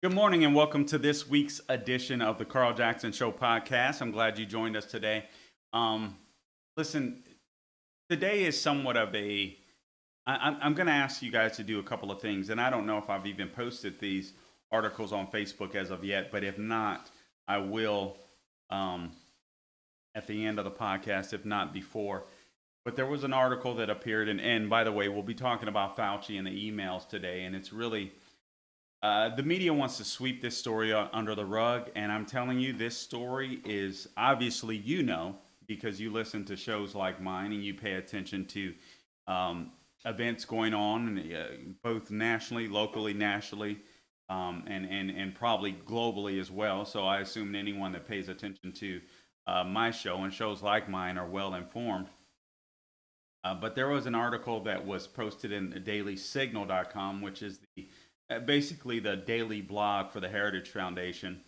Good morning and welcome to this week's edition of the Carl Jackson Show podcast. I'm glad you joined us today. Um, Listen, today is somewhat of I'm going to ask you guys to do a couple of things, and I don't know if I've even posted these articles on Facebook as of yet, but if not, I will um, at the end of the podcast, if not before. But there was an article that appeared, and by the way, we'll be talking about Fauci and the emails today, and it's really the media wants to sweep this story under the rug, and I'm telling you, this story is obviously, because you listen to shows like mine and you pay attention to um, events going on, both nationally, locally, nationally, and probably globally as well. So I assume anyone that pays attention to my show and shows like mine are well informed. But there was an article that was posted in dailysignal.com, which is basically the daily blog for the Heritage Foundation.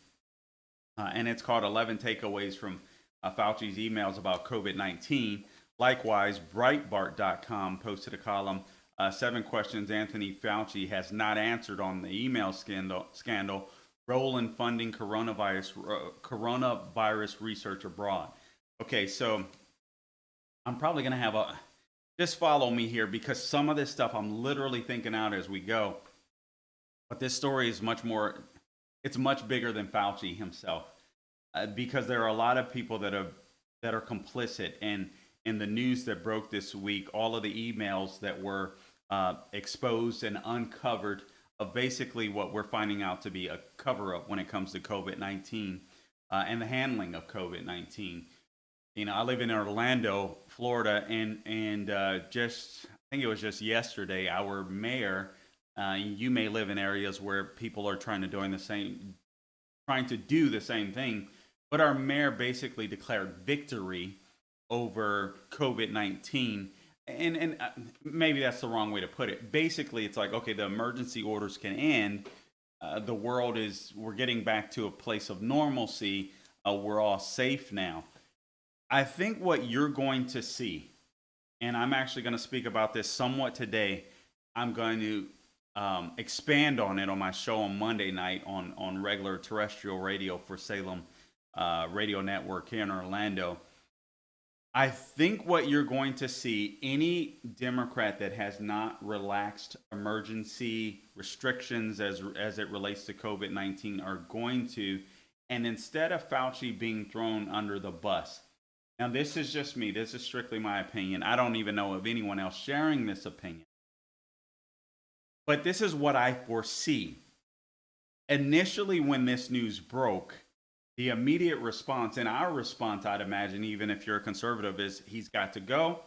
And it's called 11 Takeaways from Fauci's Emails About COVID-19. Likewise, Breitbart.com posted a column, 7 Questions Anthony Fauci Has Not Answered on the Email Scandal, Role in Funding Coronavirus Research Abroad. Okay, so I'm probably going to have just follow me here because some of this stuff I'm literally thinking out as we go. But this story is it's much bigger than Fauci himself, because there are a lot of people that are complicit in the news that broke this week, all of the emails that were exposed and uncovered of basically what we're finding out to be a cover-up when it comes to COVID-19 and the handling of COVID-19. I live in Orlando, Florida, and just I think it was just yesterday, our mayor. You may live in areas where people are trying to do the same thing, but our mayor basically declared victory over COVID-19, and maybe that's the wrong way to put it. Basically, it's like, okay, the emergency orders can end. We're getting back to a place of normalcy. We're all safe now. I think what you're going to see, and I'm actually going to speak about this somewhat today. I'm going to expand on it on my show on Monday night on regular terrestrial radio for Salem Radio Network here in Orlando. I think what you're going to see, any Democrat that has not relaxed emergency restrictions as it relates to COVID-19 are going to, and instead of Fauci being thrown under the bus. Now, this is just me. This is strictly my opinion. I don't even know of anyone else sharing this opinion. But this is what I foresee. Initially, when this news broke, the immediate response, and our response, I'd imagine, even if you're a conservative, is he's got to go.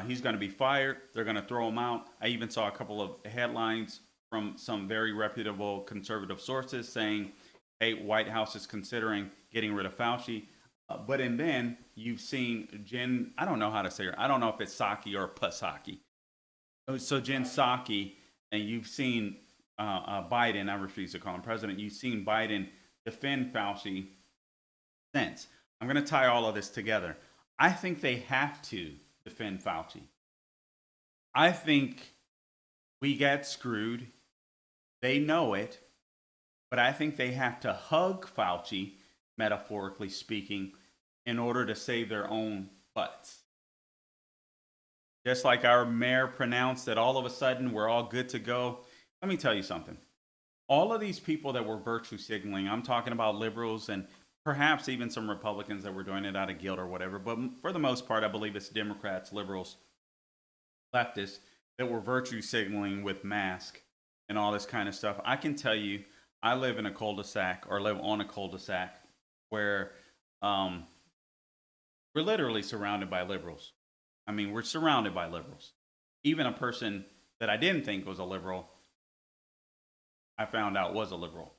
He's going to be fired. They're going to throw him out. I even saw a couple of headlines from some very reputable conservative sources saying, hey, White House is considering getting rid of Fauci. But then you've seen Jen, I don't know how to say her. I don't know if it's Psaki or Psaki. So Jen Psaki. And you've seen Biden, I refuse to call him president, you've seen Biden defend Fauci since. I'm going to tie all of this together. I think they have to defend Fauci. I think we got screwed. They know it. But I think they have to hug Fauci, metaphorically speaking, in order to save their own butts. Just like our mayor pronounced that all of a sudden we're all good to go. Let me tell you something. All of these people that were virtue signaling, I'm talking about liberals and perhaps even some Republicans that were doing it out of guilt or whatever. But for the most part, I believe it's Democrats, liberals, leftists that were virtue signaling with masks and all this kind of stuff. I can tell you, I live in a cul-de-sac or live on a cul-de-sac where we're literally surrounded by liberals. I mean, we're surrounded by liberals. Even a person that I didn't think was a liberal, I found out was a liberal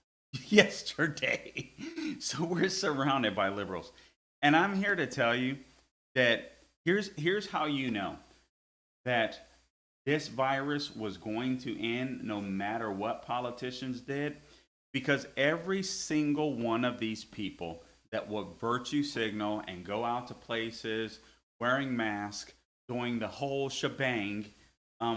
yesterday. So we're surrounded by liberals. And I'm here to tell you that here's how you know that this virus was going to end no matter what politicians did, because every single one of these people that would virtue signal and go out to places wearing masks, doing the whole shebang,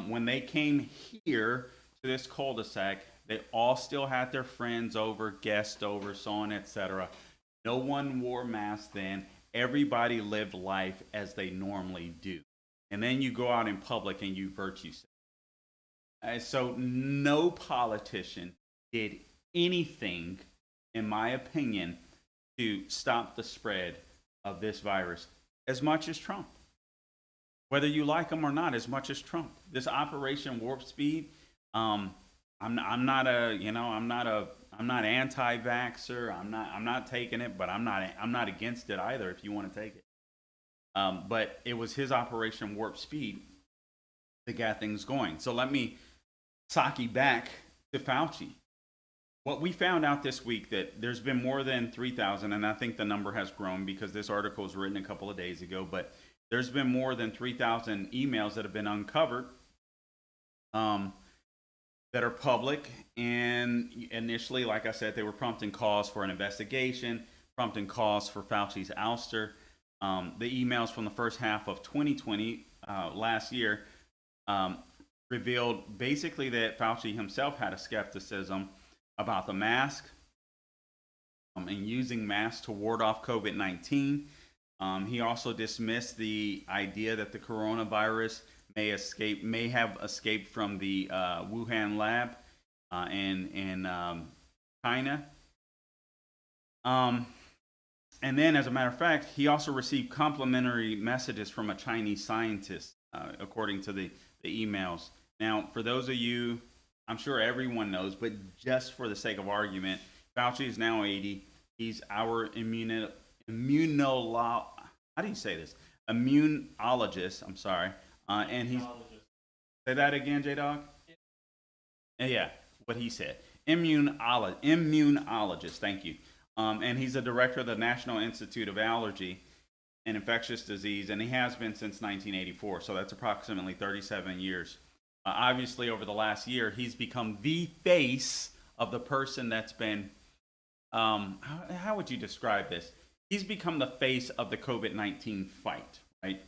when they came here to this cul-de-sac, They all still had their friends over, guests over, so on, etc. No one wore masks then. Everybody lived life as they normally do. And then you go out in public and you virtue signal. So no politician did anything, in my opinion, to stop the spread of this virus as much as Trump. Whether you like him or not, as much as Trump. This Operation Warp Speed, I'm not a, I'm not anti-vaxxer. I'm not taking it, but I'm not against it either. If you want to take it, but it was his Operation Warp Speed that got things going. So let me Saki back to Fauci. What we found out this week that there's been more than 3,000, and I think the number has grown because this article was written a couple of days ago, but there's been more than 3,000 emails that have been uncovered that are public. And initially, like I said, they were prompting calls for an investigation, prompting calls for Fauci's ouster. The emails from the first half of 2020, last year, revealed basically that Fauci himself had a skepticism about the mask and using masks to ward off COVID-19. He also dismissed the idea that the coronavirus may have escaped from the Wuhan lab in China. And then, as a matter of fact, he also received complimentary messages from a Chinese scientist, according to the emails. Now, for those of you, I'm sure everyone knows, but just for the sake of argument, Fauci is now 80. He's our how do you say this? Immunologist. I'm sorry. And he's say that again, J Dog. Yeah, what he said. Immunologist. Thank you. And he's the director of the National Institute of Allergy and Infectious Disease, and he has been since 1984. So that's approximately 37 years. Obviously, over the last year, he's become the face of the person that's been. How would you describe this? He's become the face of the COVID-19 fight, right,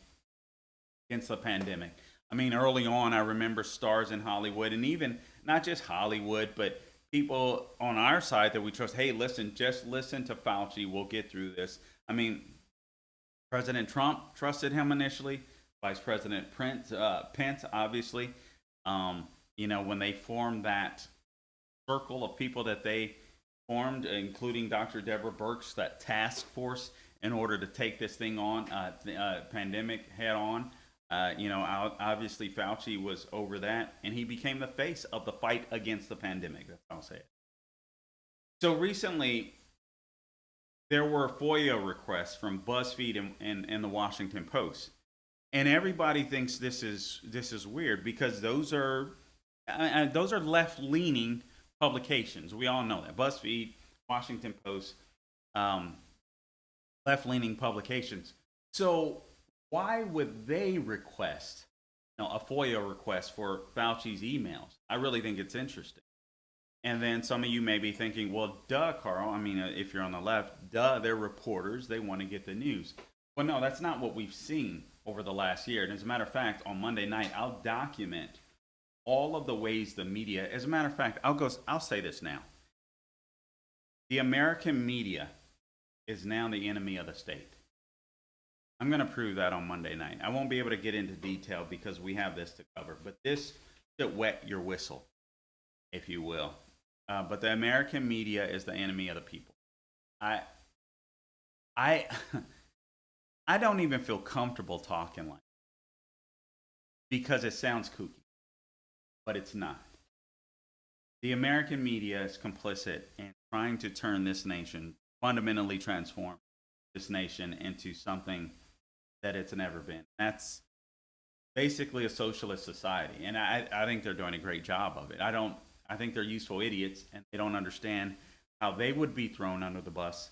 against the pandemic. I mean, early on, I remember stars in Hollywood, and even not just Hollywood, but people on our side that we trust. Hey, listen, just listen to Fauci. We'll get through this. I mean, President Trump trusted him initially. Vice President Pence, obviously. When they formed that circle of people that they formed, including Dr. Deborah Birx, that task force in order to take this thing on, pandemic head on. Obviously Fauci was over that, and he became the face of the fight against the pandemic. That's how I'll say it. So recently, there were FOIA requests from BuzzFeed and the Washington Post, and everybody thinks this is weird because those are left-leaning publications. We all know that BuzzFeed, Washington Post, left-leaning publications. So why would they request, a FOIA request for Fauci's emails? I really think it's interesting. And then some of you may be thinking, well, duh, Carl. I mean, if you're on the left, duh, they're reporters. They want to get the news. Well, no, that's not what we've seen over the last year. And as a matter of fact, on Monday night, I'll document all of the ways the media, as a matter of fact, I'll say this now. The American media is now the enemy of the state. I'm going to prove that on Monday night. I won't be able to get into detail because we have this to cover, but this should wet your whistle, if you will. But the American media is the enemy of the people. I don't even feel comfortable talking like that because it sounds kooky, but it's not. The American media is complicit in trying to turn this nation, fundamentally transform this nation into something that it's never been. That's basically a socialist society, and I think they're doing a great job of it. I think they're useful idiots, and they don't understand how they would be thrown under the bus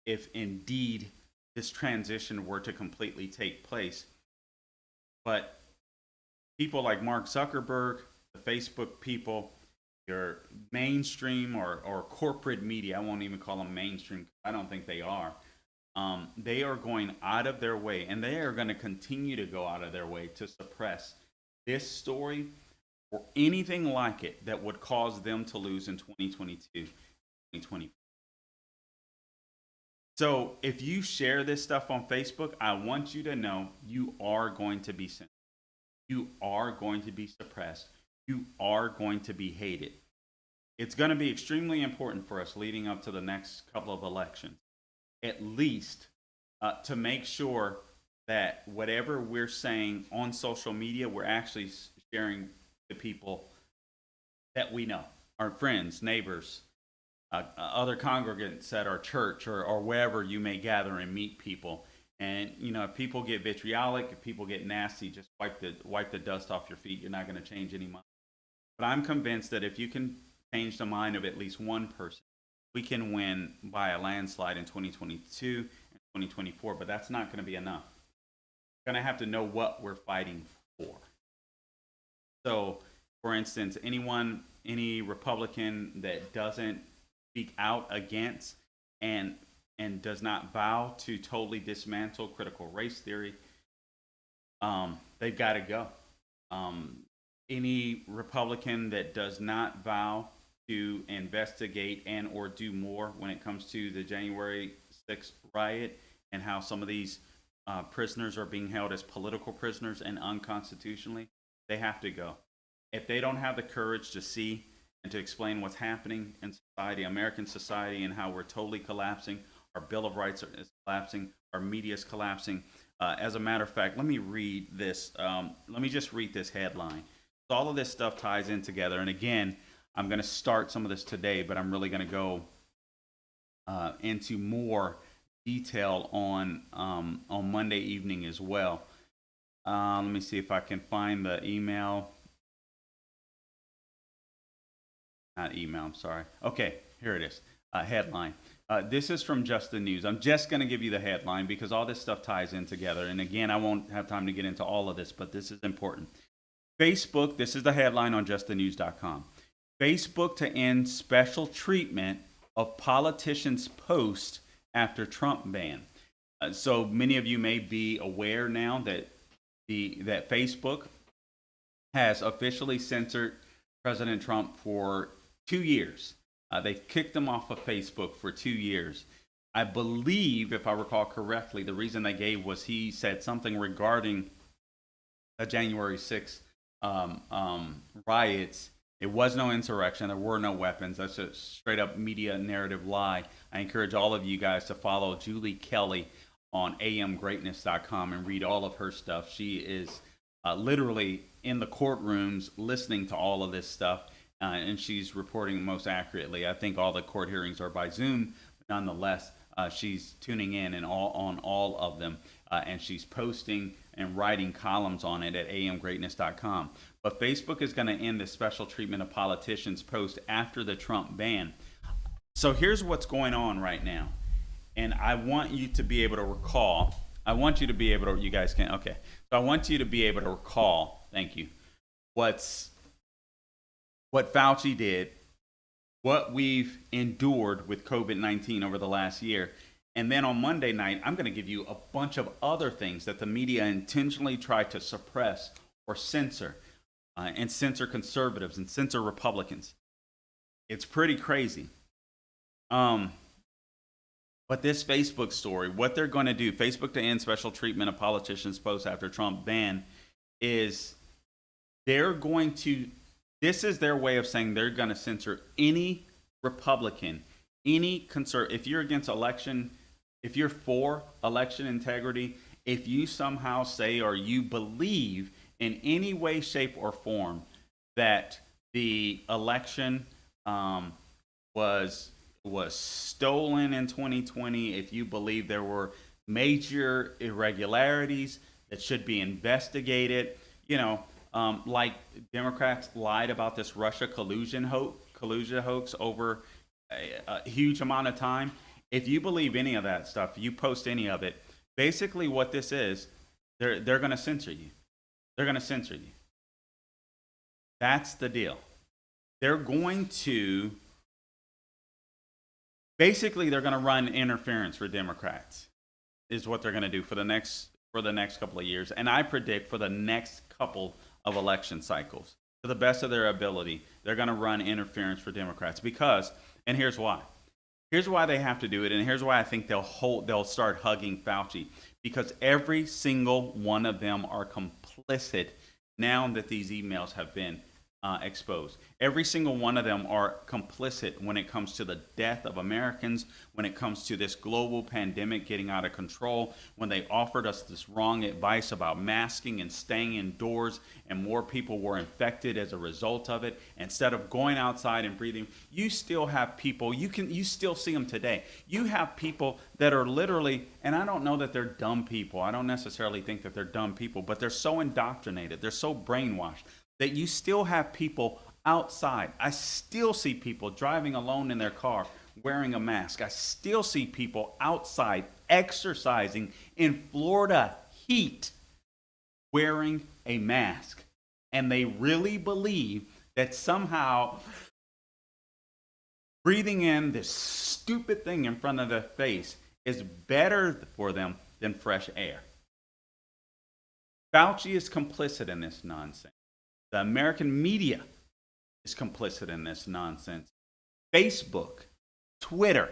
if indeed this transition were to completely take place. But people like Mark Zuckerberg, the Facebook people, your mainstream or corporate media, I won't even call them mainstream, I don't think they are. They are going out of their way, and they are going to continue to go out of their way to suppress this story or anything like it that would cause them to lose in 2022, 2020. So if you share this stuff on Facebook, I want you to know you are going to be censored. You are going to be suppressed. You are going to be hated. It's going to be extremely important for us leading up to the next couple of elections, at least to make sure that whatever we're saying on social media, we're actually sharing to people that we know, our friends, neighbors, other congregants at our church or wherever you may gather and meet people. And if people get vitriolic, if people get nasty, just wipe the dust off your feet. You're not going to change any mind. But I'm convinced that if you can change the mind of at least one person, we can win by a landslide in 2022 and 2024. But that's not going to be enough. We're going to have to know what we're fighting for. So, for instance, any Republican that doesn't speak out against and does not vow to totally dismantle critical race theory, they've got to go. Any Republican that does not vow to investigate and or do more when it comes to the January 6th riot and how some of these prisoners are being held as political prisoners and unconstitutionally, they have to go. If they don't have the courage to see and to explain what's happening in society, American society, and how we're totally collapsing, our Bill of Rights is collapsing, our media is collapsing. As a matter of fact, let me read this. Let me just read this headline. All of this stuff ties in together. And again, I'm going to start some of this today, but I'm really going to go into more detail on Monday evening as well. Let me see if I can find the email. Not email, I'm sorry. Okay, here it is. Headline. This is from Just the News. I'm just going to give you the headline because all this stuff ties in together. And again, I won't have time to get into all of this, but this is important. Facebook, this is the headline on justthenews.com. Facebook to end special treatment of politicians' post after Trump ban. So many of you may be aware now that that Facebook has officially censored President Trump for 2 years. They've kicked him off of Facebook for 2 years. I believe, if I recall correctly, the reason they gave was he said something regarding the January 6th riots. It was no insurrection. There were no weapons. That's a straight up media narrative lie. I encourage all of you guys to follow Julie Kelly on amgreatness.com and read all of her stuff. She is literally in the courtrooms listening to all of this stuff, and she's reporting most accurately. I think all the court hearings are by Zoom, but nonetheless, she's tuning in and on all of them, and she's posting and writing columns on it at amgreatness.com. But Facebook is going to end this special treatment of politicians post after the Trump ban. So here's what's going on right now. And I want you to be able to recall. I want you to be able to, you guys can, okay. So I want you to be able to recall, thank you, what Fauci did, what we've endured with COVID-19 over the last year. And then on Monday night, I'm going to give you a bunch of other things that the media intentionally tried to suppress or censor, and censor conservatives and censor Republicans. It's pretty crazy. But this Facebook story, what they're going to do, Facebook to end special treatment of politicians post after Trump ban, is they're going to, this is their way of saying they're going to censor any Republican, any conservative. If you're against election, if you're for election integrity, if you somehow say or you believe in any way, shape, or form that the election was stolen in 2020, if you believe there were major irregularities that should be investigated, like Democrats lied about this Russia collusion hoax over a huge amount of time. If you believe any of that stuff, you post any of it, basically what this is, they're going to censor you. They're going to censor you. That's the deal. They're going to, basically they're going to run interference for Democrats, is what they're going to do for the next couple of years. And I predict for the next couple of election cycles. to the best of their ability, they're going to run interference for Democrats because, and here's why. Here's why they have to do it, and here's why I think they'll start hugging Fauci, because every single one of them are complicit now that these emails have been exposed. Every single one of them are complicit when it comes to the death of Americans, when it comes to this global pandemic getting out of control, when they offered us this wrong advice about masking and staying indoors, and more people were infected as a result of it. Instead of going outside and breathing, you still have people, you still see them today. You have people that are literally, and I don't know that they're dumb people. I don't necessarily think that they're dumb people, but they're so indoctrinated, they're so brainwashed that you still have people outside. I still see people driving alone in their car wearing a mask. I still see people outside exercising in Florida heat wearing a mask. And they really believe that somehow breathing in this stupid thing in front of their face is better for them than fresh air. Fauci is complicit in this nonsense. The American media is complicit in this nonsense. Facebook, Twitter,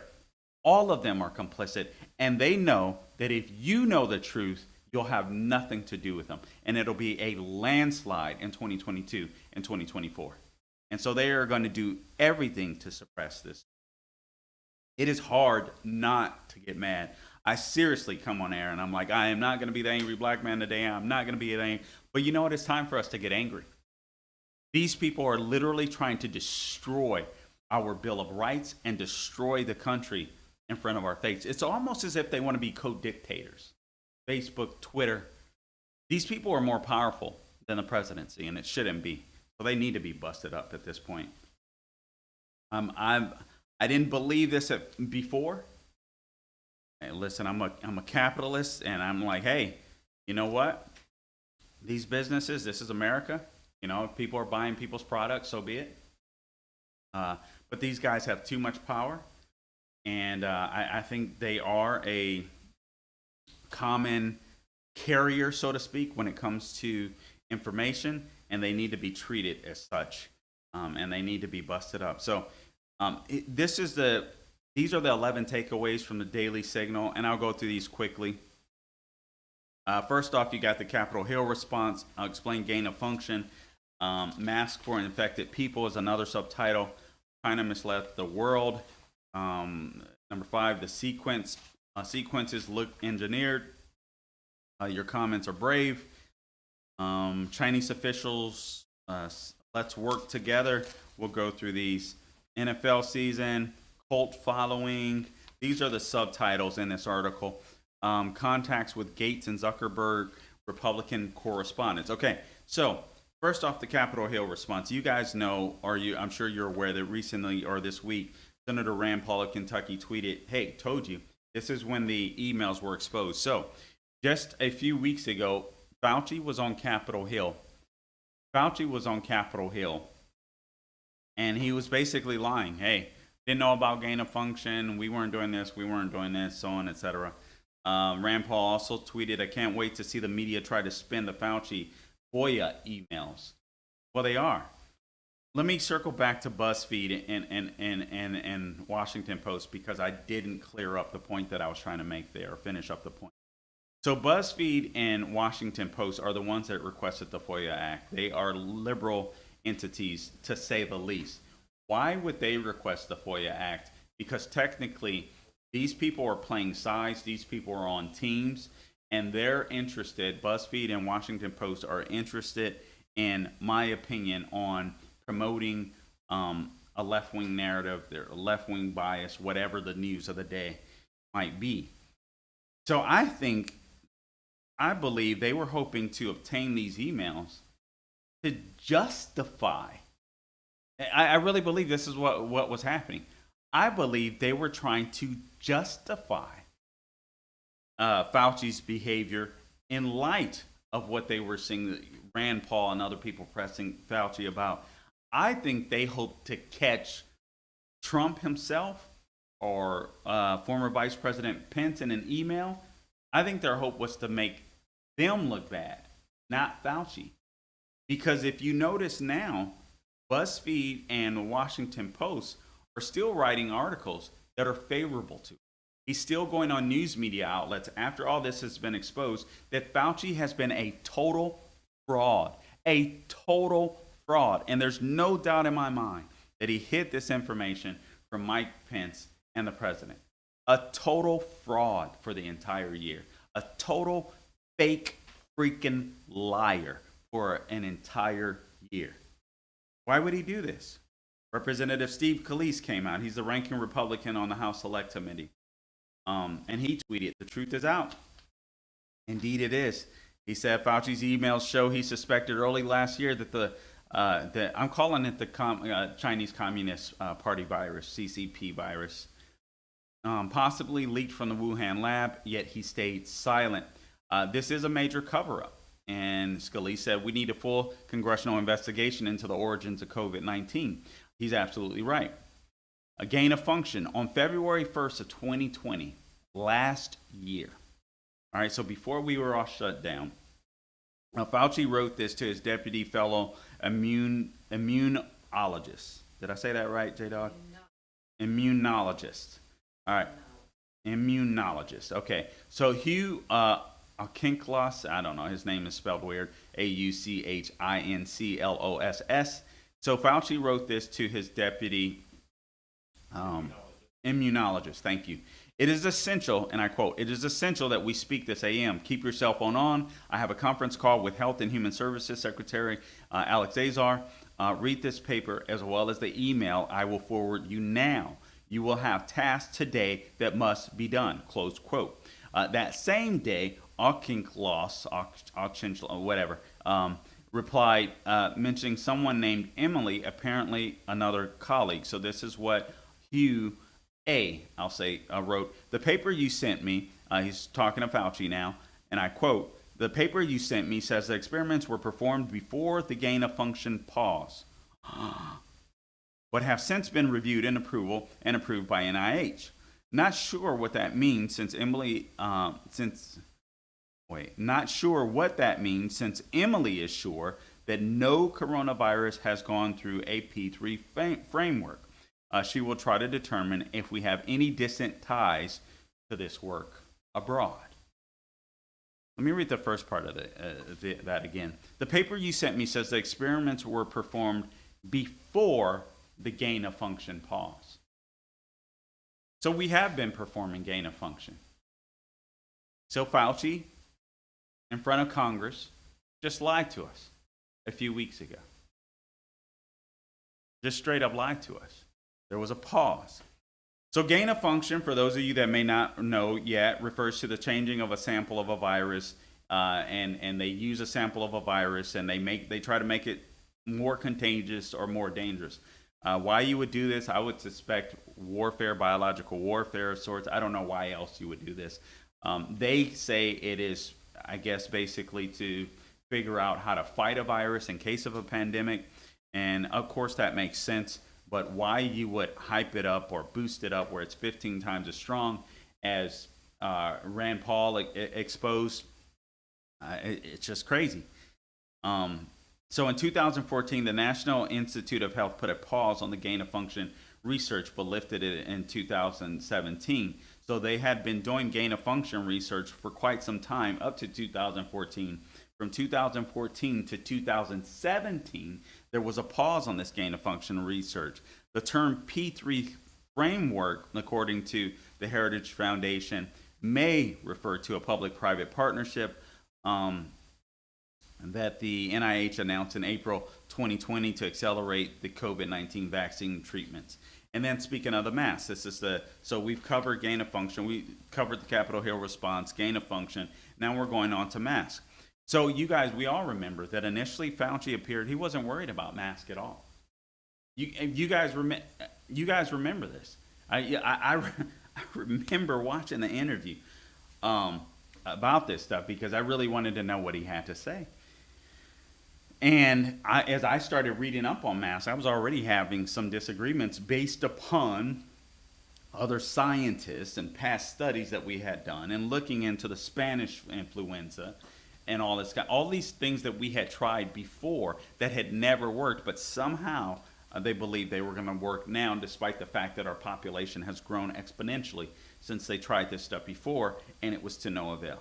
all of them are complicit. And they know that if you know the truth, you'll have nothing to do with them. And it'll be a landslide in 2022 and 2024. And so they are going to do everything to suppress this. It is hard not to get mad. I seriously come on air and I'm like, I am not going to be the angry black man today. I'm not going to be the angry. But you know what? It's time for us to get angry. These people are literally trying to destroy our Bill of Rights and destroy the country in front of our face. It's almost as if they want to be co-dictators. Facebook, Twitter. These people are more powerful than the presidency, and it shouldn't be. So they need to be busted up at this point. I didn't believe this before. Hey, listen, I'm a capitalist, and I'm like, hey, you know what? These businesses, this is America. You know, if people are buying people's products, so be it. But these guys have too much power, and I think they are a common carrier, so to speak, when it comes to information, and they need to be treated as such, and they need to be busted up. So these are the 11 takeaways from the Daily Signal, and I'll go through these quickly. First off, you got the Capitol Hill response. I'll explain gain of function. Mask for infected people is another subtitle. China misled the world. Number 5, the sequences look engineered. Your comments are brave. Chinese officials, let's work together. We'll go through these. NFL season, cult following. These are the subtitles in this article. Contacts with Gates and Zuckerberg, Republican correspondents. Okay, so first off, the Capitol Hill response. You guys know, I'm sure you're aware that recently or this week, Senator Rand Paul of Kentucky tweeted, hey, told you, this is when the emails were exposed. So just a few weeks ago, Fauci was on Capitol Hill. And he was basically lying. Hey, didn't know about gain of function. We weren't doing this, so on, etc. Rand Paul also tweeted, I can't wait to see the media try to spin the Fauci FOIA emails. Well, they are. Let me circle back to BuzzFeed and Washington Post, because I didn't clear up the point that I was trying to make there, or finish up the point. So BuzzFeed and Washington Post are the ones that requested the FOIA Act. They are liberal entities, to say the least. Why would they request the FOIA Act? Because technically, these people are playing sides. These people are on teams, and they're interested. BuzzFeed and Washington Post are interested, in my opinion, on promoting a left-wing narrative, their left-wing bias, whatever the news of the day might be. So I believe they were hoping to obtain these emails to justify. I really believe this is what was happening. I believe they were trying to justify Fauci's behavior in light of what they were seeing Rand Paul and other people pressing Fauci about. I think they hoped to catch Trump himself or former Vice President Pence in an email. I think their hope was to make them look bad, not Fauci. Because if you notice now, BuzzFeed and the Washington Post are still writing articles that are favorable to it. He's still going on news media outlets after all this has been exposed that Fauci has been a total fraud. A total fraud. And there's no doubt in my mind that he hid this information from Mike Pence and the president. A total fraud for the entire year. A total fake freaking liar for an entire year. Why would he do this? Representative Steve Scalise came out. He's the ranking Republican on the House Select Committee. And he tweeted, "The truth is out." Indeed it is. He said Fauci's emails show he suspected early last year that I'm calling it the Chinese Communist Party virus, CCP virus, possibly leaked from the Wuhan lab, yet he stayed silent. This is a major cover-up. And Scalise said, we need a full congressional investigation into the origins of COVID-19. He's absolutely right. A gain of function on February 1st of 2020, last year. All right, so before we were all shut down, Fauci wrote this to his deputy fellow immunologist. Did I say that right, J-Dog? No. Immunologist. All right, immunologist. Okay, so Hugh Auchincloss, I don't know, his name is spelled weird, Auchincloss. So Fauci wrote this to his deputy immunologist. Thank you. It is essential, and I quote, "It is essential that we speak this AM. Keep your cell phone on. I have a conference call with Health and Human Services Secretary Alex Azar. Read this paper as well as the email I will forward you now. You will have tasks today that must be done," close quote. That same day, Auchincloss, whatever, replied, mentioning someone named Emily, apparently another colleague. So this is what Hugh wrote. "The paper you sent me," he's talking to Fauci now, and I quote, "The paper you sent me says the experiments were performed before the gain of function pause, but have since been reviewed and approved by NIH. Not sure what that means since Emily is sure that no coronavirus has gone through a P3 framework. She will try to determine if we have any distant ties to this work abroad." Let me read the first part of that again. "The paper you sent me says the experiments were performed before the gain of function pause." So we have been performing gain of function. So Fauci, in front of Congress, just lied to us a few weeks ago. Just straight up lied to us. There was a pause. So gain of function, for those of you that may not know yet, refers to the changing of a sample of a virus, and they use a sample of a virus and they try to make it more contagious or more dangerous. Why you would do this, I would suspect warfare, biological warfare of sorts. I don't know why else you would do this. They say it is, I guess, basically to figure out how to fight a virus in case of a pandemic. And of course that makes sense. But why you would hype it up or boost it up where it's 15 times as strong as Rand Paul exposed, it's just crazy. So in 2014, the National Institute of Health put a pause on the gain of function research, but lifted it in 2017. So they had been doing gain of function research for quite some time, up to 2014. From 2014 to 2017, there was a pause on this gain of function research. The term P3 framework, according to the Heritage Foundation, may refer to a public-private partnership that the NIH announced in April 2020 to accelerate the COVID-19 vaccine treatments. And then speaking of the mask, so we've covered gain of function, we covered the Capitol Hill response, gain of function, now we're going on to mask. So you guys, we all remember that initially Fauci appeared, he wasn't worried about mask at all. You guys remember this. I remember watching the interview about this stuff because I really wanted to know what he had to say. And as I started reading up on masks, I was already having some disagreements based upon other scientists and past studies that we had done and looking into the Spanish influenza and all these things that we had tried before that had never worked, but somehow they believed they were going to work now, despite the fact that our population has grown exponentially since they tried this stuff before, and it was to no avail.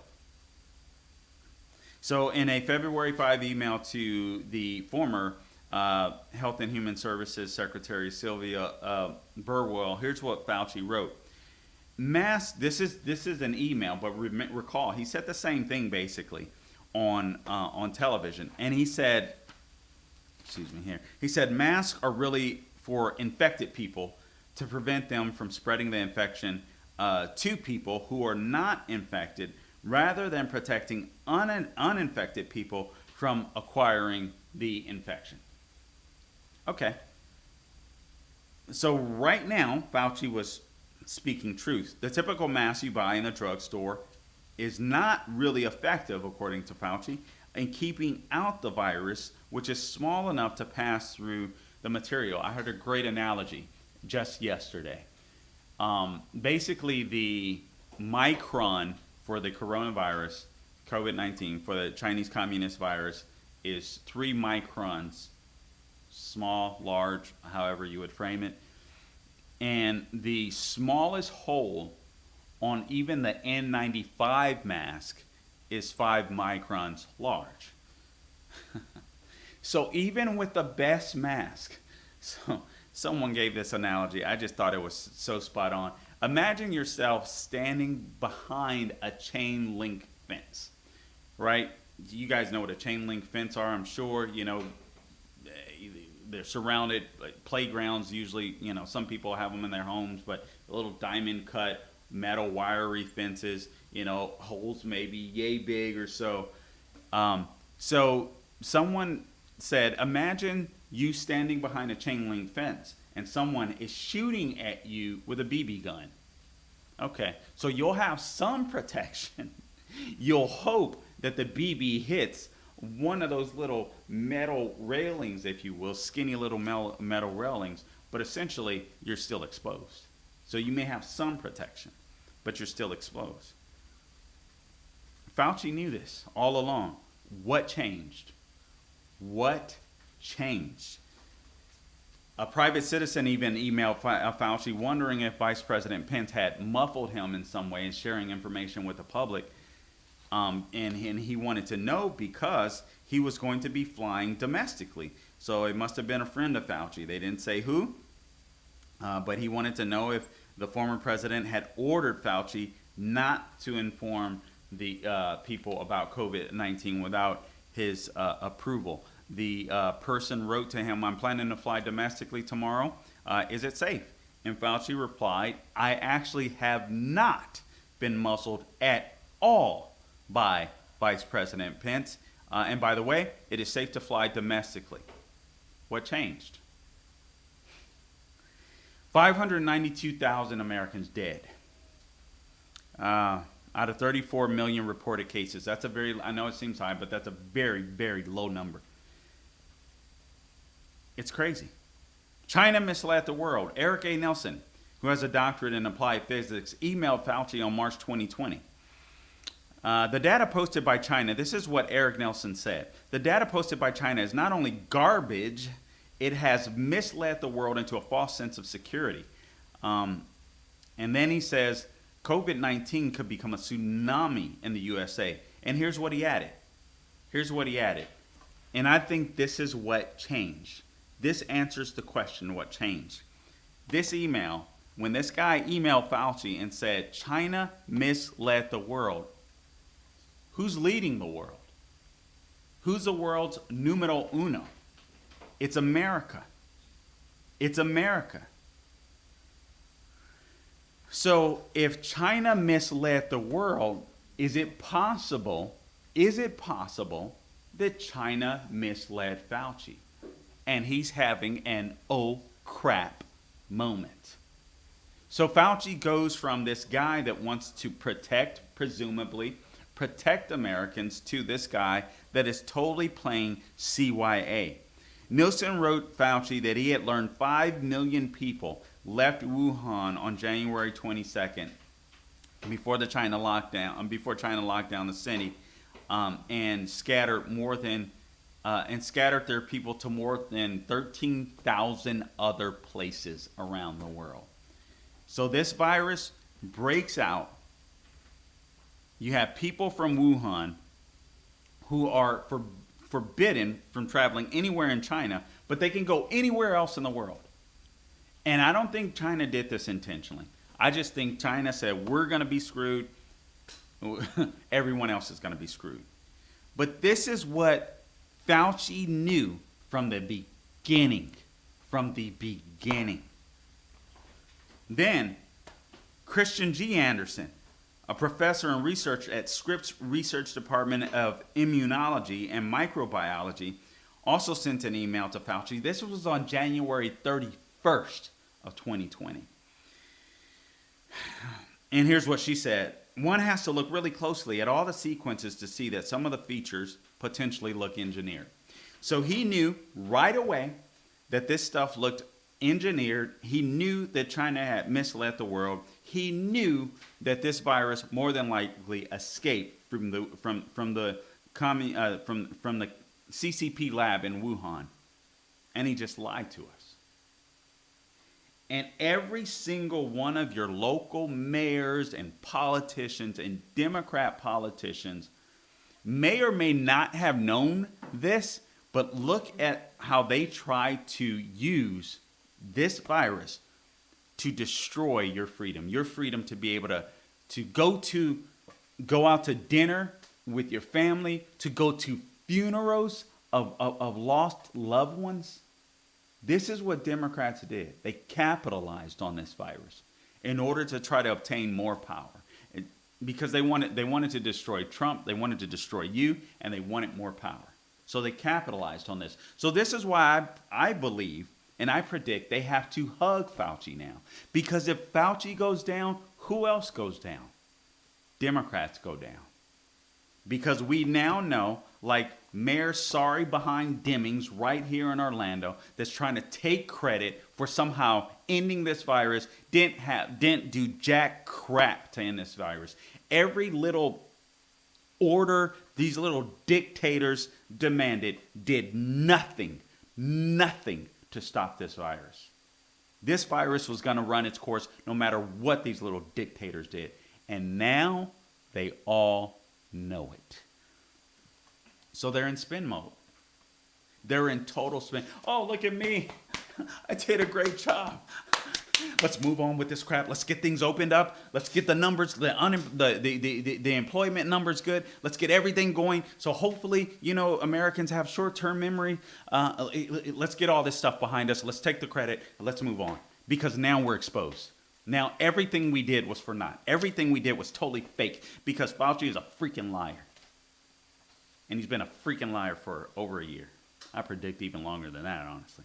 So, in a February 5 email to the former Health and Human Services Secretary Sylvia Burwell, here's what Fauci wrote. This is an email, but recall he said the same thing basically on television, and he said, excuse me here, he said masks are really for infected people to prevent them from spreading the infection to people who are not infected, rather than protecting uninfected people from acquiring the infection. Okay. So right now, Fauci was speaking truth. The typical mask you buy in the drugstore is not really effective, according to Fauci, in keeping out the virus, which is small enough to pass through the material. I heard a great analogy just yesterday. Basically, the micron for the coronavirus, COVID-19, for the Chinese Communist virus, is 3 microns, small, large, however you would frame it. And the smallest hole on even the N95 mask is 5 microns large. So even with the best mask, so someone gave this analogy, I just thought it was so spot on. Imagine yourself standing behind a chain link fence, right? You guys know what a chain link fence are, I'm sure. You know, they're surrounded, like playgrounds usually, you know, some people have them in their homes, but little diamond cut metal wiry fences, you know, holes maybe yay big or so. So someone said, imagine you standing behind a chain link fence and someone is shooting at you with a BB gun. Okay, so you'll have some protection. You'll hope that the BB hits one of those little metal railings, if you will, skinny little metal railings, but essentially you're still exposed. So you may have some protection, but you're still exposed. Fauci knew this all along. What changed? What changed? A private citizen even emailed Fauci wondering if Vice President Pence had muffled him in some way in sharing information with the public. And he wanted to know because he was going to be flying domestically. So it must have been a friend of Fauci. They didn't say who, but he wanted to know if the former president had ordered Fauci not to inform the people about COVID-19 without his approval. The person wrote to him, I'm planning to fly domestically tomorrow. Is it safe? And Fauci replied, I actually have not been muscled at all by Vice President Pence. And by the way, it is safe to fly domestically. What changed? 592,000 Americans dead. Out of 34 million reported cases. That's a very, I know it seems high, but that's a very, very low number. It's crazy. China misled the world. Eric A. Nelson, who has a doctorate in applied physics, emailed Fauci on March 2020. The data posted by China, this is what Eric Nelson said. The data posted by China is not only garbage, it has misled the world into a false sense of security. And then he says, COVID-19 could become a tsunami in the USA. And here's what he added. And I think this is what changed. This answers the question, what changed. This email, when this guy emailed Fauci and said, China misled the world, who's leading the world? Who's the world's numero uno? It's America. It's America. So if China misled the world, is it possible that China misled Fauci? And he's having an oh crap moment. So Fauci goes from this guy that wants to presumably protect Americans, to this guy that is totally playing CYA. Nielsen wrote Fauci that he had learned 5 million people left Wuhan on January 22nd before China locked down the city. and scattered their people to more than 13,000 other places around the world. So this virus breaks out. You have people from Wuhan who are forbidden from traveling anywhere in China, but they can go anywhere else in the world. And I don't think China did this intentionally. I just think China said, we're going to be screwed. Everyone else is going to be screwed. But this is what Fauci knew from the beginning. From the beginning. Then, Christian G. Anderson, a professor in research at Scripps Research Department of Immunology and Microbiology, also sent an email to Fauci. This was on January 31st of 2020. And here's what she said. One has to look really closely at all the sequences to see that some of the features potentially look engineered. So he knew right away that this stuff looked engineered. He knew that China had misled the world. He knew that this virus more than likely escaped from the CCP lab in Wuhan, and he just lied to us. And every single one of your local mayors and politicians and Democrat politicians may or may not have known this, but look at how they try to use this virus to destroy your freedom to be able to go out to dinner with your family, to go to funerals of lost loved ones. This is what Democrats did. They capitalized on this virus in order to try to obtain more power. Because they wanted to destroy Trump, they wanted to destroy you, and they wanted more power. So they capitalized on this. So this is why I believe and I predict they have to hug Fauci now. Because if Fauci goes down, who else goes down? Democrats go down. Because we now know, like Mayor Sorry behind Demings right here in Orlando, that's trying to take credit for somehow ending this virus, didn't do jack crap to end this virus. Every little order these little dictators demanded did nothing to stop this virus. This virus was going to run its course no matter what these little dictators did. And now they all know it. So they're in spin mode. They're in total spin. Oh, look at me. I did a great job. Let's move on with this crap. Let's get things opened up. Let's get the numbers, the employment numbers good. Let's get everything going. So hopefully, Americans have short-term memory. Let's get all this stuff behind us. Let's take the credit. Let's move on. Because now we're exposed. Now everything we did was for naught. Everything we did was totally fake. Because Fauci is a freaking liar. And he's been a freaking liar for over a year. I predict even longer than that, honestly.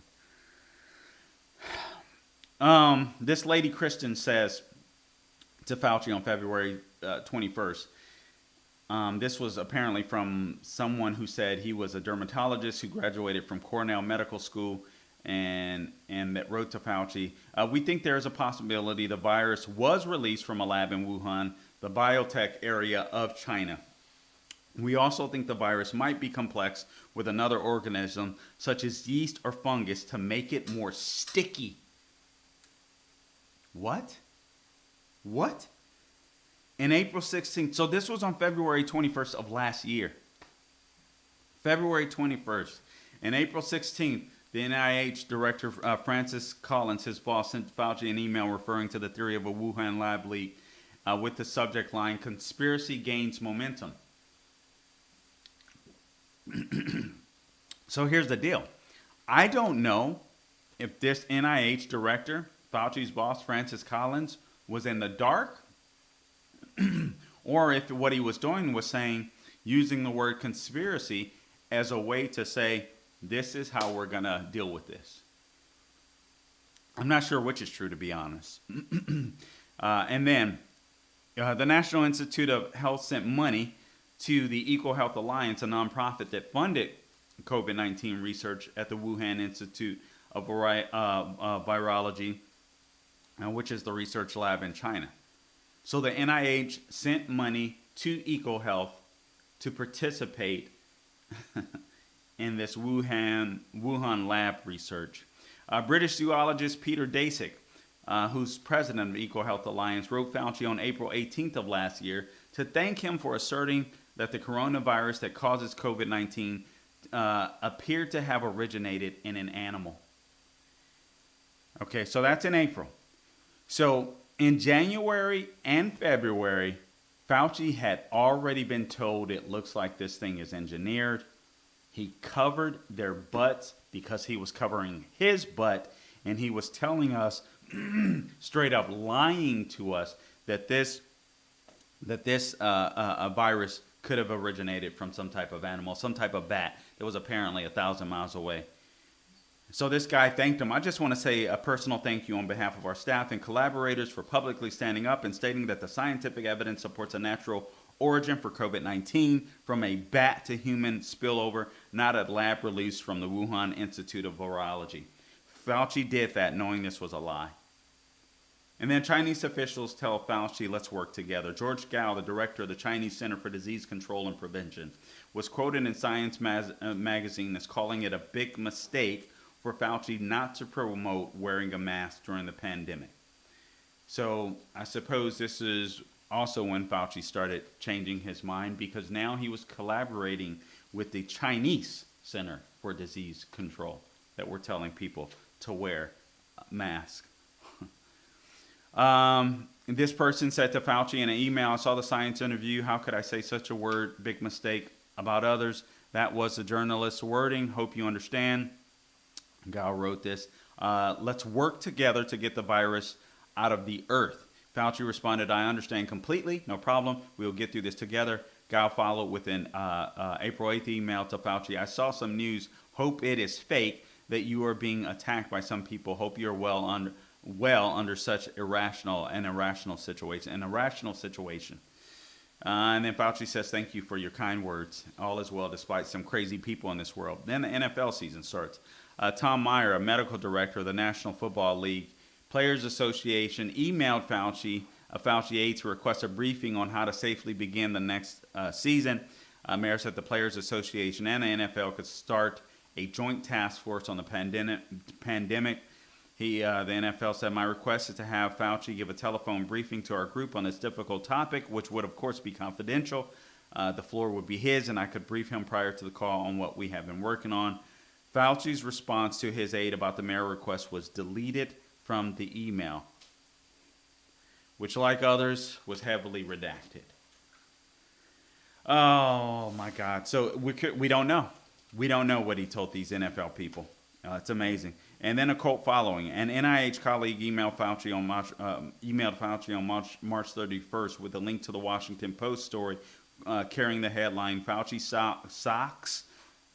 This lady Kristen says to Fauci on February 21st, this was apparently from someone who said he was a dermatologist who graduated from Cornell Medical School and that wrote to Fauci, we think there is a possibility the virus was released from a lab in Wuhan, the biotech area of China. We also think the virus might be complex with another organism, such as yeast or fungus, to make it more sticky. What? In April 16th, so this was on February 21st of last year. February 21st. In April 16th, the NIH director, Francis Collins, his boss, sent Fauci an email referring to the theory of a Wuhan lab leak with the subject line, "Conspiracy Gains Momentum." So here's the deal. I don't know if this NIH director, Fauci's boss, Francis Collins, was in the dark or if what he was doing was using the word conspiracy as a way to say, this is how we're going to deal with this. I'm not sure which is true, to be honest. And then the National Institute of Health sent money to the EcoHealth Alliance, a nonprofit that funded COVID-19 research at the Wuhan Institute of Virology, which is the research lab in China. So the NIH sent money to EcoHealth to participate in this Wuhan lab research. British zoologist Peter Daszak, who's president of Equal Health Alliance, wrote Fauci on April 18th of last year to thank him for asserting that the coronavirus that causes COVID-19 appeared to have originated in an animal. Okay, so that's in April. So in January and February, Fauci had already been told it looks like this thing is engineered. He covered their butts because he was covering his butt, and he was telling us, straight up lying to us, that this virus could have originated from some type of animal, some type of bat that was apparently 1,000 miles away. So this guy thanked him. I just want to say a personal thank you on behalf of our staff and collaborators for publicly standing up and stating that the scientific evidence supports a natural origin for COVID-19 from a bat to human spillover, not a lab release from the Wuhan Institute of Virology. Fauci did that knowing this was a lie. And then Chinese officials tell Fauci, let's work together. George Gao, the director of the Chinese Center for Disease Control and Prevention, was quoted in Science magazine as calling it a big mistake for Fauci not to promote wearing a mask during the pandemic. So I suppose this is also when Fauci started changing his mind, because now he was collaborating with the Chinese Center for Disease Control that were telling people to wear a mask. This person said to Fauci in an email, I saw the Science interview. How could I say such a word, big mistake, about others? That was the journalist's wording. Hope you understand. Gao wrote this. Let's work together to get the virus out of the earth. Fauci responded, I understand completely. No problem. We will get through this together. Gao followed with an April 8th email to Fauci. I saw some news. Hope it is fake that you are being attacked by some people. Hope you're well under such irrational situation. And then Fauci says, thank you for your kind words. All is well despite some crazy people in this world. Then the NFL season starts. Tom Meyer, a medical director of the National Football League Players Association, emailed Fauci aide to request a briefing on how to safely begin the next season. Meyer said the Players Association and the NFL could start a joint task force on the pandemic. The NFL said, my request is to have Fauci give a telephone briefing to our group on this difficult topic, which would, of course, be confidential. The floor would be his, and I could brief him prior to the call on what we have been working on. Fauci's response to his aide about the mayor request was deleted from the email, which, like others, was heavily redacted. Oh, my God. So we don't know. We don't know what he told these NFL people. It's amazing. And then a cult following. An NIH colleague emailed Fauci on March 31st with a link to the Washington Post story carrying the headline, Fauci socks,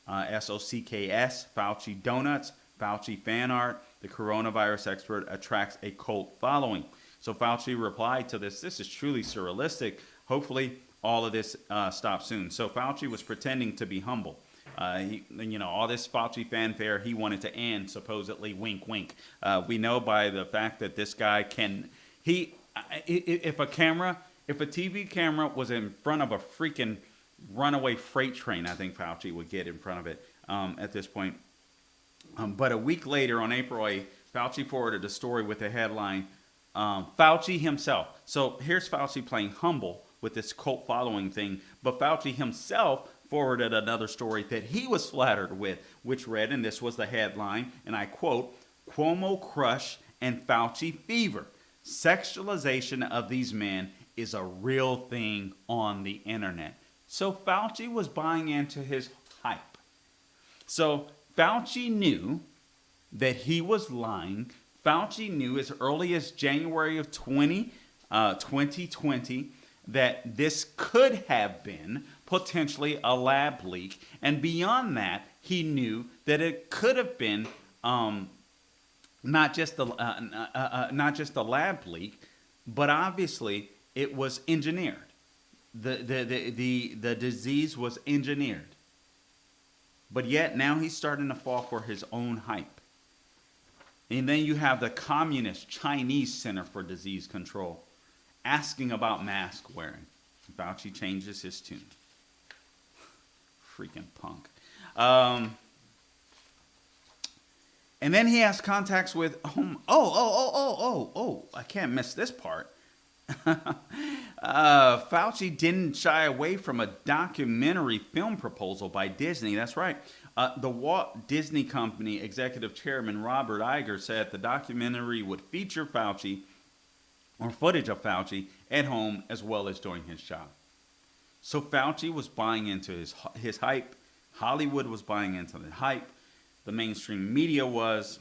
S-O-C-K-S, Fauci donuts, Fauci fan art. The coronavirus expert attracts a cult following. So Fauci replied to this, this is truly surrealistic. Hopefully all of this stops soon. So Fauci was pretending to be humble. All this Fauci fanfare, he wanted to end, supposedly, wink, wink. We know by the fact that this guy if a TV camera was in front of a freaking runaway freight train, I think Fauci would get in front of it at this point. But a week later, on April 8th, Fauci forwarded a story with the headline, Fauci himself. So here's Fauci playing humble with this cult following thing, but Fauci himself forwarded another story that he was flattered with, which read, and this was the headline, and I quote, Cuomo crush and Fauci fever. Sexualization of these men is a real thing on the internet. So Fauci was buying into his hype. So Fauci knew that he was lying. Fauci knew as early as January of 2020 that this could have been potentially a lab leak. And beyond that, he knew that it could have been not just a lab leak, but obviously it was engineered. The disease was engineered. But yet now he's starting to fall for his own hype. And then you have the communist Chinese Center for Disease Control asking about mask wearing. Fauci changes his tune. freaking punk. Um, and then he has contacts with, I can't miss this part. Fauci didn't shy away from a documentary film proposal by Disney. That's right. The Walt Disney Company executive chairman Robert Iger said the documentary would feature Fauci or footage of Fauci at home as well as during his job. So Fauci was buying into his hype. Hollywood was buying into the hype. The mainstream media was.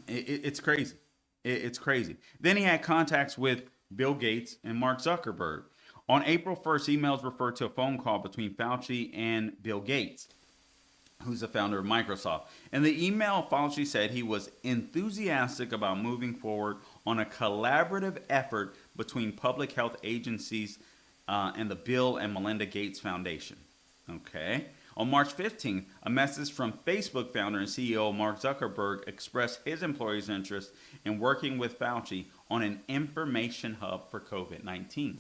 It's crazy. It's crazy. Then he had contacts with Bill Gates and Mark Zuckerberg. On April 1st, emails referred to a phone call between Fauci and Bill Gates, who's the founder of Microsoft. In the email, Fauci said he was enthusiastic about moving forward on a collaborative effort between public health agencies and the Bill and Melinda Gates Foundation. Okay. On March 15th, a message from Facebook founder and CEO Mark Zuckerberg expressed his employees' interest in working with Fauci on an information hub for COVID-19.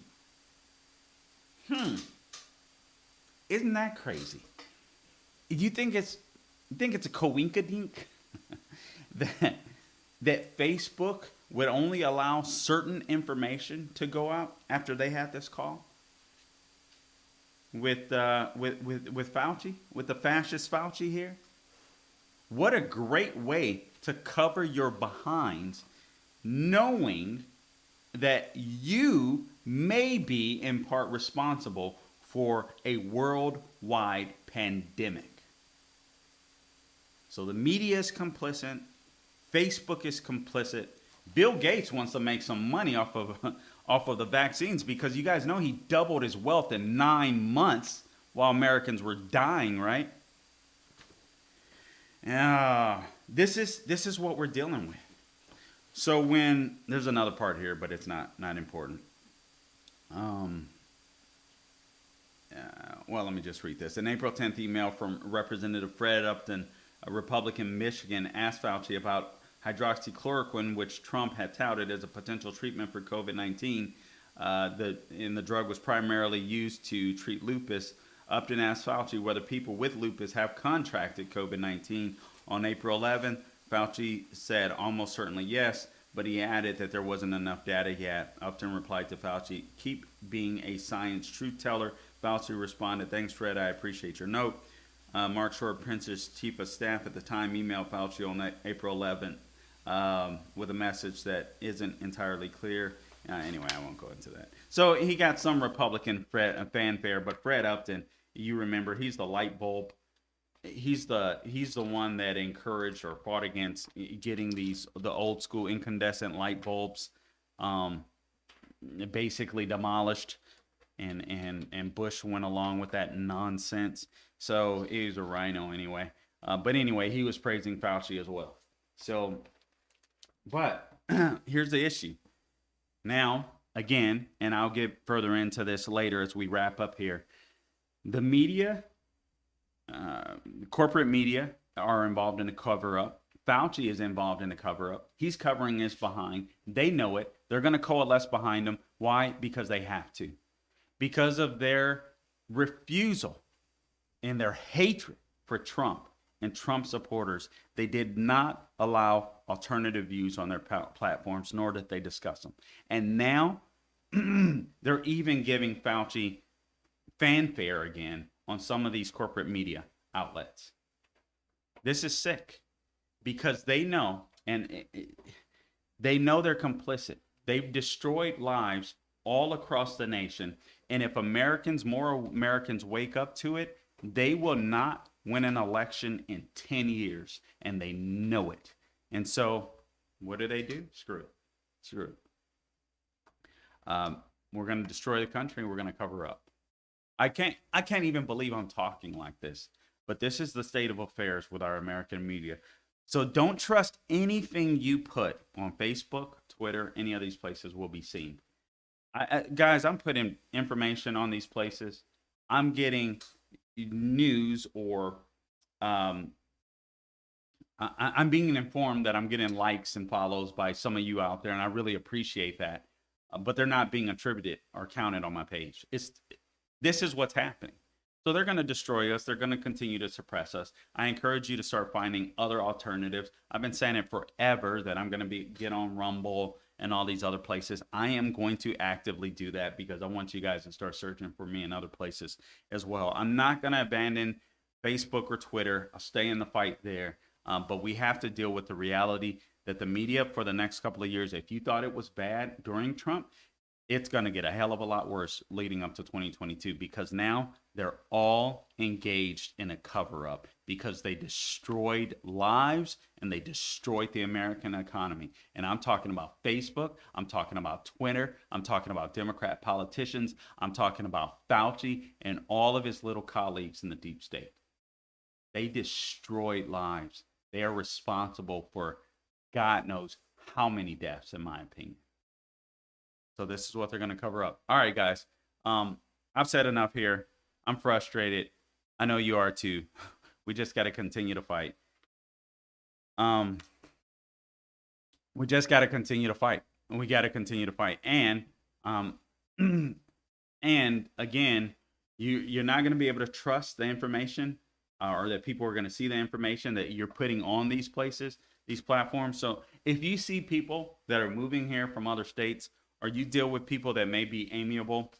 Isn't that crazy? You think it's a coinkydink that Facebook would only allow certain information to go out after they had this call with Fauci, with the fascist Fauci here? What a great way to cover your behinds, knowing that you may be in part responsible for a worldwide pandemic. So the media is complicit. Facebook is complicit. Bill Gates wants to make some money off of the vaccines because you guys know he doubled his wealth in 9 months while Americans were dying, right? This is what we're dealing with. So when there's another part here, but it's not important. Well, let me just read this. An April 10th email from Representative Fred Upton, a Republican Michigan, asked Fauci about hydroxychloroquine, which Trump had touted as a potential treatment for COVID-19. The drug was primarily used to treat lupus. Upton asked Fauci whether people with lupus have contracted COVID-19. On April 11th, Fauci said almost certainly yes, but he added that there wasn't enough data yet. Upton replied to Fauci, "Keep being a science truth teller." Fauci responded, "Thanks, Fred. I appreciate your note." Mark Short, Prince's chief of staff at the time, emailed Fauci on April 11th with a message that isn't entirely clear. Anyway, I won't go into that. So he got some Republican fanfare, but Fred Upton, you remember, he's the light bulb. He's the one that encouraged or fought against getting the old school incandescent light bulbs basically demolished, and Bush went along with that nonsense. So he was a rhino anyway. But anyway, he was praising Fauci as well. So, but here's the issue. Now, again, and I'll get further into this later as we wrap up here. The media, corporate media, are involved in the cover-up. Fauci is involved in the cover-up. He's covering his behind. They know it. They're going to coalesce behind him. Why? Because they have to. Because of their refusal and their hatred for Trump and Trump supporters, they did not allow alternative views on their platforms, nor did they discuss them. And now they're even giving Fauci fanfare again on some of these corporate media outlets. This is sick because they know, and they know they're complicit. They've destroyed lives all across the nation. And if more Americans wake up to it, they will not win an election in 10 years. And they know it. And so what do? Screw it. We're going to destroy the country. We're going to cover up. I can't even believe I'm talking like this. But this is the state of affairs with our American media. So don't trust anything you put on Facebook, Twitter, any of these places will be seen. Guys, I'm putting information on these places. I'm getting news, or I'm being informed that I'm getting likes and follows by some of you out there, and I really appreciate that. But they're not being attributed or counted on my page. This is what's happening. So they're going to destroy us. They're going to continue to suppress us. I encourage you to start finding other alternatives. I've been saying it forever that I'm going to get on Rumble and all these other places. I am going to actively do that because I want you guys to start searching for me in other places as well. I'm not going to abandon Facebook or Twitter. I'll stay in the fight there. But we have to deal with the reality that the media for the next couple of years, if you thought it was bad during Trump, it's going to get a hell of a lot worse leading up to 2022 because now they're all engaged in a cover up because they destroyed lives and they destroyed the American economy. And I'm talking about Facebook, I'm talking about Twitter, I'm talking about Democrat politicians, I'm talking about Fauci and all of his little colleagues in the deep state. They destroyed lives. They are responsible for God knows how many deaths, in my opinion. So this is what they're going to cover up. All right, guys. I've said enough here. I'm frustrated. I know you are too. We just got to continue to fight. We just got to continue to fight. And we got to continue to fight. And and again, you're not going to be able to trust the information or that people are going to see the information that you're putting on these places, these platforms. So if you see people that are moving here from other states, or you deal with people that may be amiable,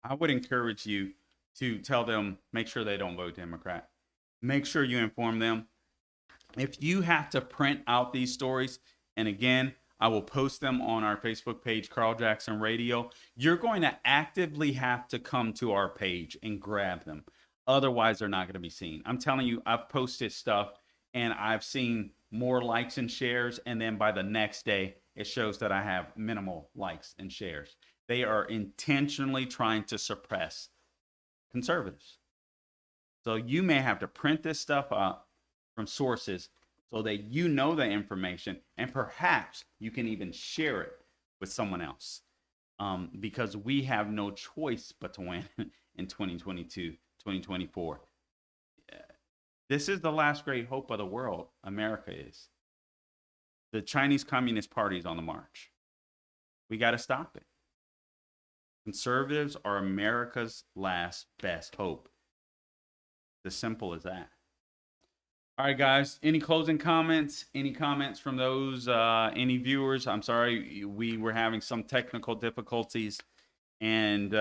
I would encourage you to tell them, make sure they don't vote Democrat. Make sure you inform them. If you have to print out these stories, and again, I will post them on our Facebook page, Carl Jackson Radio, you're going to actively have to come to our page and grab them. Otherwise, they're not going to be seen. I'm telling you, I've posted stuff and I've seen more likes and shares, and then by the next day, it shows that I have minimal likes and shares. They are intentionally trying to suppress conservatives. So you may have to print this stuff up from sources so that you know the information, and perhaps you can even share it with someone else. Because we have no choice but to win in 2022, 2024. This is the last great hope of the world. America is. The Chinese Communist Party is on the march. We got to stop it. Conservatives are America's last best hope. As simple as that. All right, guys. Any closing comments? Any comments from those, any viewers? I'm sorry, we were having some technical difficulties, and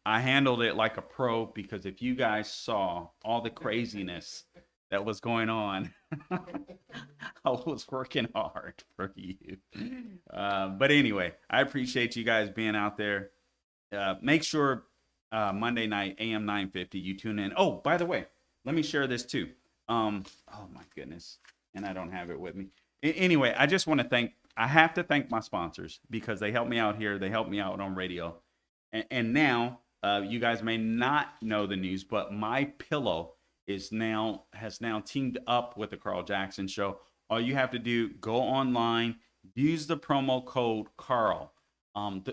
I handled it like a pro because if you guys saw all the craziness that was going on, I was working hard for you. But anyway, I appreciate you guys being out there. Make sure Monday night, AM 950, you tune in. Oh, by the way, let me share this too. Oh my goodness. And I don't have it with me. Anyway, I just want to I have to thank my sponsors because they help me out here. They help me out on radio. And now, you guys may not know the news, but My Pillow has now teamed up with the Carl Jackson Show. All you have to do, go online, use the promo code Carl,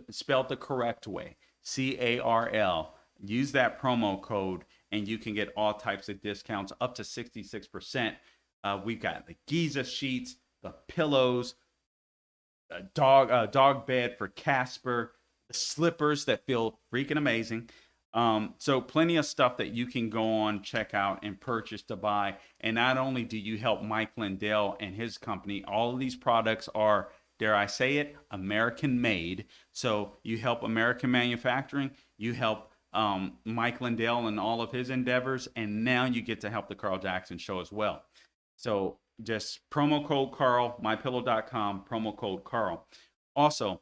spelled the correct way, CARL. Use that promo code, and you can get all types of discounts, up to 66%. We've got the Giza sheets, the pillows, a dog bed for Casper, the slippers that feel freaking amazing. So plenty of stuff that you can go on, check out, and purchase to buy. And not only do you help Mike Lindell and his company, all of these products are, dare I say it, American made. So you help American manufacturing, you help Mike Lindell and all of his endeavors, and now you get to help the Carl Jackson Show as well. So just promo code Carl, mypillow.com, promo code Carl. Also,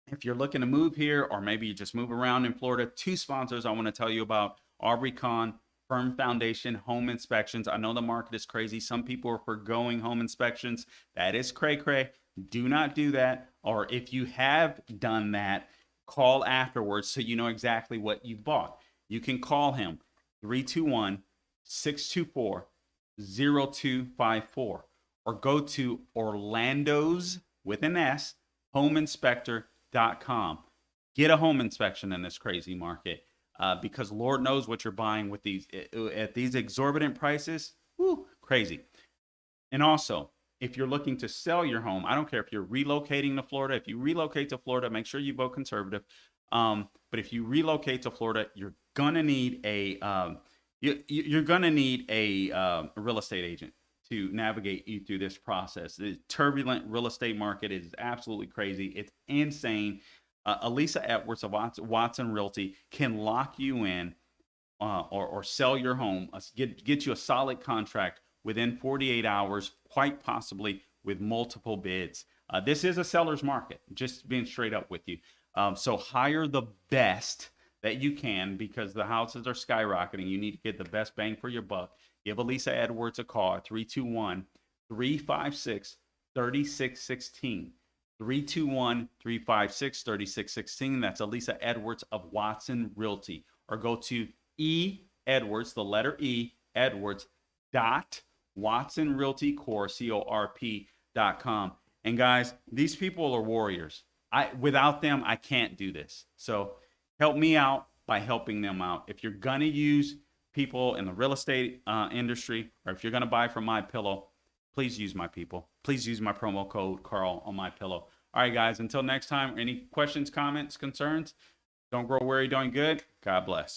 if you're looking to move here, or maybe you just move around in Florida, two sponsors I want to tell you about: Aubrey Kahn, Firm Foundation Home Inspections. I know the market is crazy. Some people are forgoing home inspections. That is cray-cray. Do not do that. Or if you have done that, call afterwards so you know exactly what you bought. You can call him 321-624-0254, or go to Orlando's with an S homeinspector.com. Get a home inspection in this crazy market, because Lord knows what you're buying with these at these exorbitant prices. Woo, crazy. And also, if you're looking to sell your home, I don't care if you're relocating to Florida. If you relocate to Florida, make sure you vote conservative. But if you relocate to Florida, you're gonna need you're gonna need a real estate agent to navigate you through this process. The turbulent real estate market is absolutely crazy. It's insane. Elisa Edwards of Watson Realty can lock you in or sell your home, get you a solid contract within 48 hours, quite possibly with multiple bids. This is a seller's market, just being straight up with you. So hire the best that you can because the houses are skyrocketing. You need to get the best bang for your buck. Give Elisa Edwards a call at 321 356 3616. 321 356 3616. That's Elisa Edwards of Watson Realty. Or go to Edwards, the letter E, Edwards, dot Watson Realty Corp, CORP.com. And guys, these people are warriors. Without them, I can't do this. So help me out by helping them out. If you're going to use people in the real estate industry, or if you're going to buy from My Pillow, please use my people. Please use my promo code Carl on My Pillow. All right, guys, until next time, any questions, comments, concerns? Don't grow weary doing good. God bless.